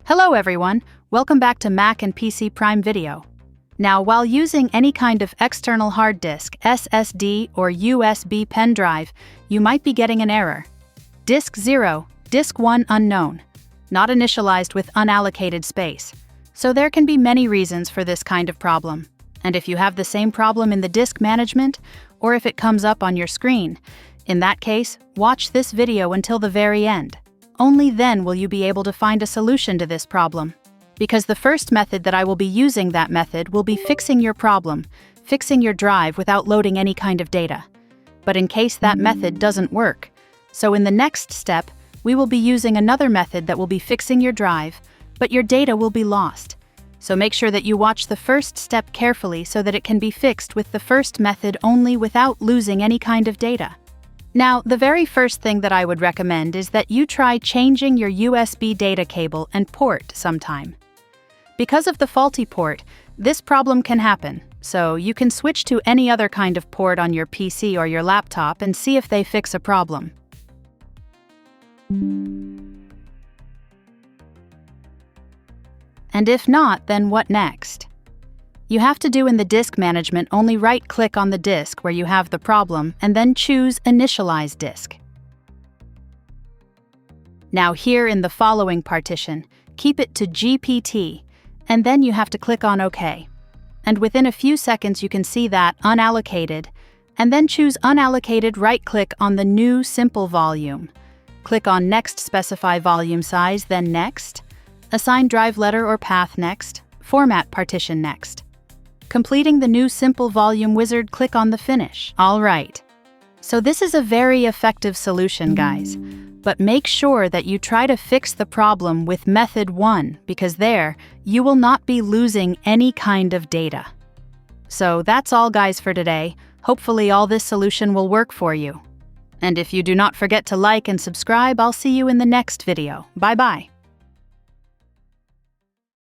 Hello everyone, welcome back to Mac and PC Prime Video. Now, while using any kind of external hard disk, SSD or USB pen drive, you might be getting an error. Disk 0, Disk 1 unknown, not initialized with unallocated space. So there can be many reasons for this kind of problem. And if you have the same problem in the disk management, or if it comes up on your screen, in that case, watch this video until the very end. Only then will you be able to find a solution to this problem. Because the first method that I will be using that method will be fixing your problem, fixing your drive without loading any kind of data. But in case that method doesn't work, so in the next step, we will be using another method that will be fixing your drive, but your data will be lost. So make sure that you watch the first step carefully so that it can be fixed with the first method only without losing any kind of data. Now, the very first thing that I would recommend is that you try changing your USB data cable and port sometime. Because of the faulty port, this problem can happen, so you can switch to any other kind of port on your PC or your laptop and see if they fix a problem. And if not, then what next? You have to do in the disk management only right-click on the disk where you have the problem and then choose Initialized disk. Now here in the following partition, keep it to GPT, and then you have to click on OK. And within a few seconds you can see that Unallocated, and then choose Unallocated, right-click on the new simple volume. Click on Next, specify volume size, then Next. Assign drive letter or path next. Format partition next. Completing the new simple volume wizard, click on the Finish. All right. So this is a very effective solution, guys. But make sure that you try to fix the problem with method 1, because there, you will not be losing any kind of data. So that's all, guys, for today. Hopefully all this solution will work for you. And if you do not forget to like and subscribe, I'll see you in the next video. Bye-bye.